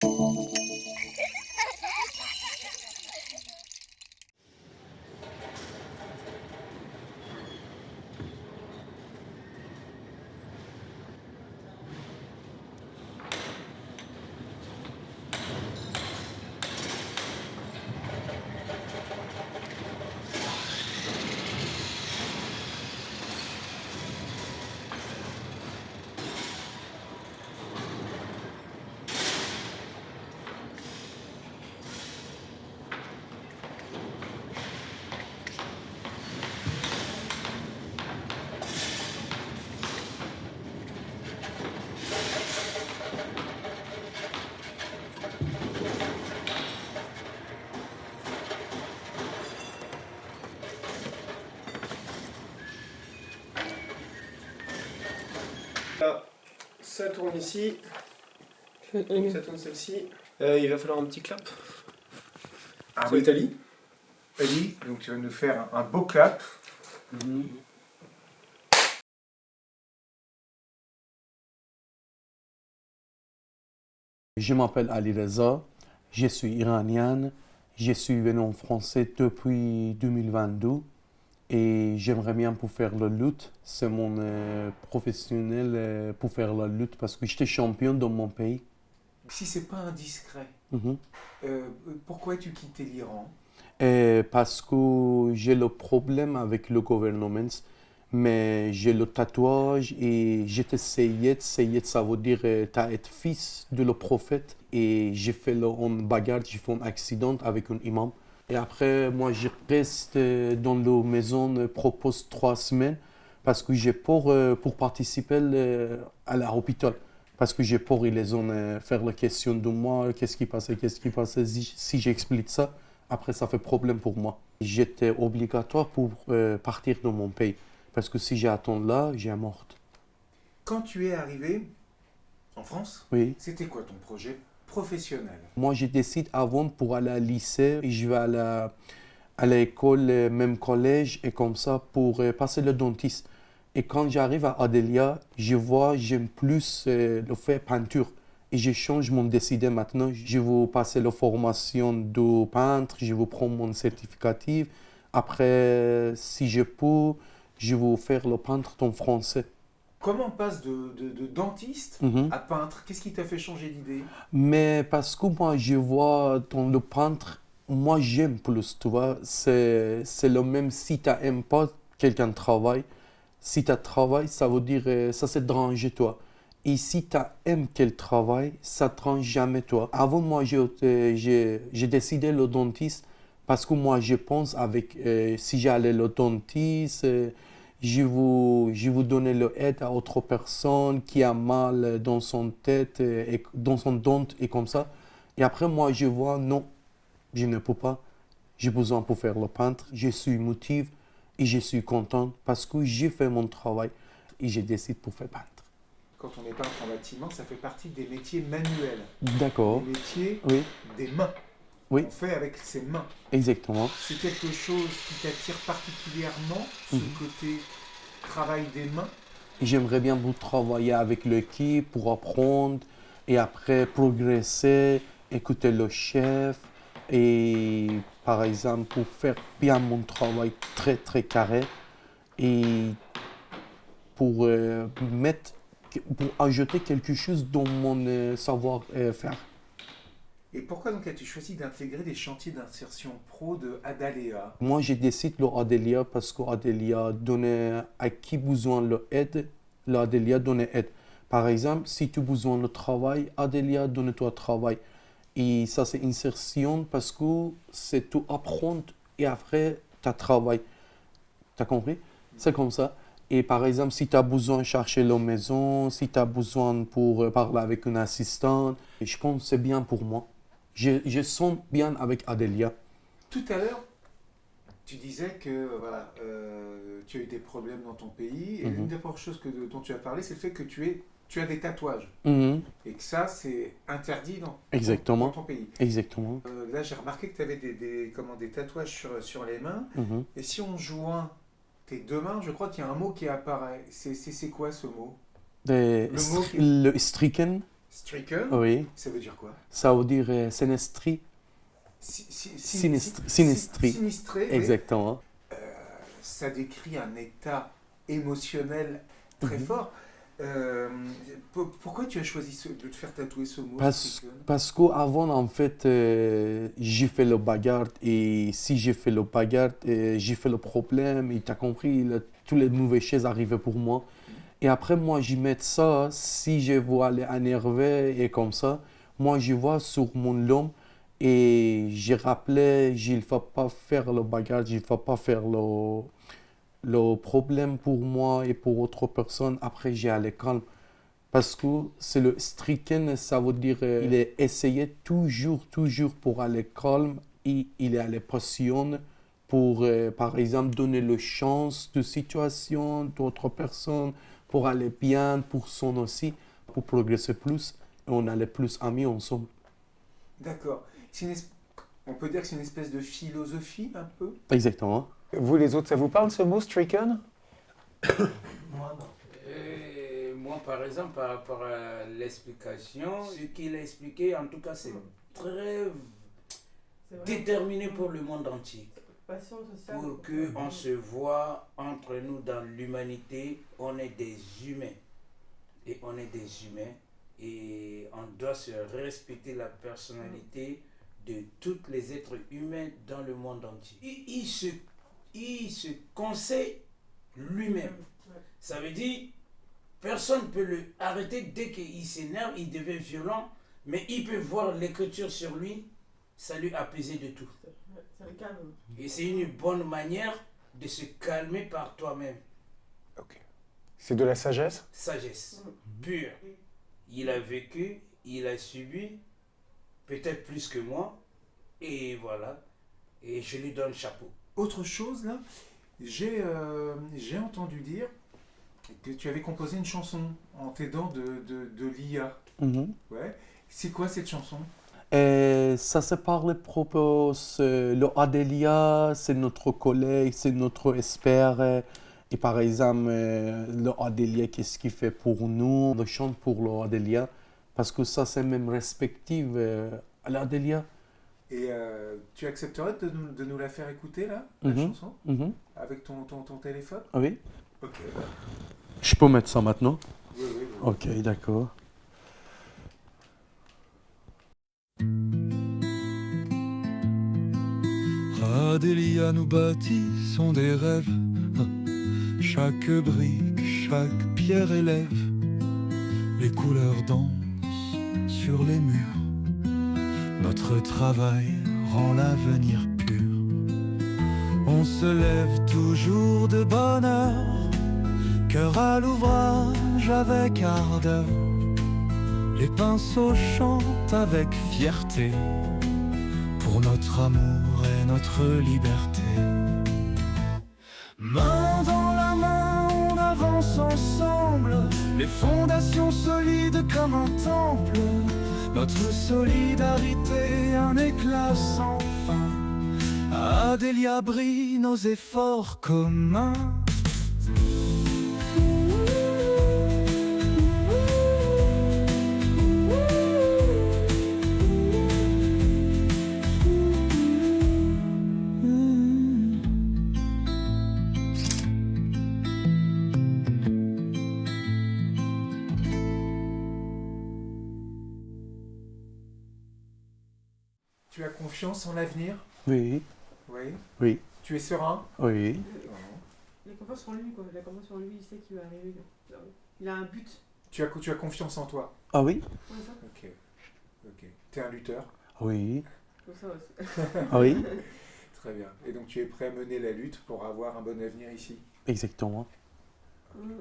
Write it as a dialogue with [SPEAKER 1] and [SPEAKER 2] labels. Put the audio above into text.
[SPEAKER 1] Là, ça tourne ici, ça tourne celle-ci. Il va falloir un petit clap.
[SPEAKER 2] Ah
[SPEAKER 1] Sur
[SPEAKER 2] oui,
[SPEAKER 1] l'Italie.
[SPEAKER 2] Ali, donc tu vas nous faire un beau clap.
[SPEAKER 3] Je m'appelle Ali Reza, je suis iranienne, je suis venu en français depuis 2022 et j'aimerais bien pour faire la lutte. C'est mon professionnel pour faire la lutte parce que j'étais champion dans mon pays.
[SPEAKER 2] Si c'est pas indiscret,
[SPEAKER 3] Mhm.
[SPEAKER 2] pourquoi tu quittais l'Iran?
[SPEAKER 3] Parce que j'ai le problème avec le gouvernement, mais j'ai le tatouage et j'étais Sayyid. Sayyid, ça veut dire t'as être fils de le prophète. Et j'ai fait une bagarre, j'ai fait un accident avec un imam. Et après, moi, je reste dans la maison, propose 3 semaines, parce que j'ai peur pour participer à l'hôpital. Parce que j'ai peur, ils ont faire la question de moi, qu'est-ce qui passait, qu'est-ce qui passait. Si j'explique ça, après, ça fait problème pour moi. J'étais obligatoire pour partir de mon pays. Parce que si j'attends là, j'ai morte.
[SPEAKER 2] Quand tu es arrivé en France,
[SPEAKER 3] Oui.
[SPEAKER 2] c'était quoi ton projet professionnel?
[SPEAKER 3] Moi, je décide avant pour aller au lycée. Et je vais à l'école, même collège, et comme ça, pour passer le dentiste. Et quand j'arrive à Adélia, je vois, j'aime plus le faire peinture. Et je change mon décidé maintenant. Je veux passer la formation de peintre, je veux prendre mon certificatif. Après, si je peux, je veux faire le peintre en français.
[SPEAKER 2] Comment on passe de dentiste
[SPEAKER 3] Mhm.
[SPEAKER 2] à peintre? Qu'est-ce qui t'a fait changer d'idée?
[SPEAKER 3] Mais parce que moi, je vois dans le peintre, moi, j'aime plus, tu vois. C'est le même si tu n'aimes pas quelqu'un travaille. Si tu travailles, ça veut dire ça c'est déranger toi. Et si tu aimes quel travail, ça ne te dérange jamais toi. Avant, moi, j'ai décidé le dentiste parce que moi, je pense avec si j'allais le dentiste, je vous donner l'aide à autre personne qui a mal dans son tête, et dans son dent et comme ça. Et après, moi, je vois, non, je ne peux pas. J'ai besoin pour faire le peintre. Je suis motivé et je suis content parce que j'ai fait mon travail et je décide pour faire peintre.
[SPEAKER 2] Quand on est peintre en bâtiment, ça fait partie des métiers manuels,
[SPEAKER 3] D'accord.
[SPEAKER 2] des métiers
[SPEAKER 3] Oui,
[SPEAKER 2] des mains.
[SPEAKER 3] oui,
[SPEAKER 2] On fait avec ses mains.
[SPEAKER 3] exactement.
[SPEAKER 2] C'est quelque chose qui t'attire particulièrement, ce
[SPEAKER 3] Mhm.
[SPEAKER 2] côté travail des mains?
[SPEAKER 3] Et j'aimerais bien vous travailler avec l'équipe pour apprendre et après progresser, écouter le chef et par exemple pour faire bien mon travail très très carré et pour pour ajouter quelque chose dans mon savoir-faire.
[SPEAKER 2] Et pourquoi donc as-tu choisi d'intégrer les chantiers d'insertion pro de Adalea?
[SPEAKER 3] Moi, je décide le Adelia parce que Adelia donne à qui besoin de l'aide, l'Adelia donne aide. Par exemple, si tu as besoin de travail, Adelia donne toi travail. Et ça, c'est insertion parce que c'est tout apprendre et après, tu travail. Tu as compris? C'est comme ça. Et par exemple, si tu as besoin de chercher la maison, si tu as besoin pour parler avec un assistant, je pense que c'est bien pour moi. Je sens bien avec Adelia.
[SPEAKER 2] Tout à l'heure, tu disais que voilà, tu as eu des problèmes dans ton pays, et l'une
[SPEAKER 3] Mhm.
[SPEAKER 2] des premières choses dont tu as parlé, c'est le fait que tu as des tatouages,
[SPEAKER 3] Mhm.
[SPEAKER 2] et que ça, c'est interdit dans
[SPEAKER 3] Exactement.
[SPEAKER 2] ton pays.
[SPEAKER 3] Exactement.
[SPEAKER 2] Là, j'ai remarqué que tu avais des tatouages sur les mains,
[SPEAKER 3] Mhm.
[SPEAKER 2] et si on joint tes deux mains, je crois qu'il y a un mot qui apparaît. C'est quoi ce mot? Le mot qui est...
[SPEAKER 3] Le stricken,
[SPEAKER 2] Stricken,
[SPEAKER 3] Oui.
[SPEAKER 2] ça veut dire quoi?
[SPEAKER 3] Ça veut dire sinistri. Sinistri.
[SPEAKER 2] Sinistré, oui.
[SPEAKER 3] Exactement.
[SPEAKER 2] Ça décrit un état émotionnel très fort. Pourquoi tu as choisi de te faire tatouer ce mot?
[SPEAKER 3] Parce qu'avant, en fait, j'ai fait le bagarre et si j'ai fait le bagarre, j'ai fait le problème et tu as compris, toutes les mauvaises choses arrivaient pour moi. Et après, moi, j'y mets ça, si je vois les énerver et comme ça, moi, je vois sur mon homme et j'ai rappelé, il ne faut pas faire le bagarre, il ne faut pas faire le problème pour moi et pour autre personne. Après, j'ai allé calme. Parce que c'est le stricken, ça veut dire il est essayé toujours pour aller calme et il est allé passion pour, par exemple, donner le chance de situation d'autres personnes, pour aller bien, pour son aussi, pour progresser plus. Et on allait plus amis ensemble.
[SPEAKER 2] D'accord. On peut dire que c'est une espèce de philosophie, un peu?
[SPEAKER 3] Exactement.
[SPEAKER 4] Vous les autres, ça vous parle ce mot, stricken?
[SPEAKER 5] Moi, non. Moi, par exemple, par rapport à l'explication, ce qu'il a expliqué, en tout cas, c'est très déterminé pour le monde entier. Pour qu'on se voit entre nous dans l'humanité, on est des humains. Et on est des humains. Et on doit se respecter la personnalité de tous les êtres humains dans le monde entier. Il se conseille lui-même. Ça veut dire, personne ne peut le arrêter dès qu'il s'énerve, il devient violent, mais il peut voir l'écriture sur lui, ça lui apaiser de tout.
[SPEAKER 6] Ça le calme.
[SPEAKER 5] Et c'est une bonne manière de se calmer par toi-même.
[SPEAKER 4] Ok. C'est de la sagesse?
[SPEAKER 5] Sagesse pure. Il a vécu, il a subi, peut-être plus que moi, et voilà. Et je lui donne chapeau.
[SPEAKER 2] Autre chose, là, j'ai entendu dire que tu avais composé une chanson en t'aidant de l'IA. Ouais. C'est quoi cette chanson?
[SPEAKER 3] Et ça se parle propos, le Adélia, c'est notre collègue, c'est notre expert. Et par exemple, le Adélia, qu'est-ce qu'il fait pour nous? On chante pour le Adélia, parce que ça, c'est même respectif à l'Adélia.
[SPEAKER 2] Et tu accepterais de nous la faire écouter, là, la chanson? Avec ton téléphone?
[SPEAKER 3] Oui.
[SPEAKER 2] Ok.
[SPEAKER 3] Je peux mettre ça maintenant?
[SPEAKER 2] Oui.
[SPEAKER 3] Ok, d'accord.
[SPEAKER 7] Adélia, nous bâtissons des rêves. Chaque brique, chaque pierre élève. Les couleurs dansent sur les murs. Notre travail rend l'avenir pur. On se lève toujours de bonne heure, cœur à l'ouvrage avec ardeur. Les pinceaux chantent avec fierté pour notre amour et notre liberté. Main dans la main, on avance ensemble, les fondations solides comme un temple. Notre solidarité, un éclat sans fin. Adélia brille nos efforts communs.
[SPEAKER 2] Tu as confiance en l'avenir?
[SPEAKER 3] Oui.
[SPEAKER 2] Oui.
[SPEAKER 3] Oui.
[SPEAKER 2] Tu es serein?
[SPEAKER 3] Oui.
[SPEAKER 6] Il a confiance en lui, quoi. Il a confiance en lui, il sait qu'il va arriver. Il a un but.
[SPEAKER 2] Tu as confiance en toi?
[SPEAKER 3] Ah oui?
[SPEAKER 6] Ouais, ça.
[SPEAKER 2] Ok. T'es un lutteur?
[SPEAKER 3] Oui.
[SPEAKER 6] Comme ça aussi.
[SPEAKER 3] Ah oui?
[SPEAKER 2] Très bien. Et donc tu es prêt à mener la lutte pour avoir un bon avenir ici?
[SPEAKER 3] Exactement.
[SPEAKER 6] Mm.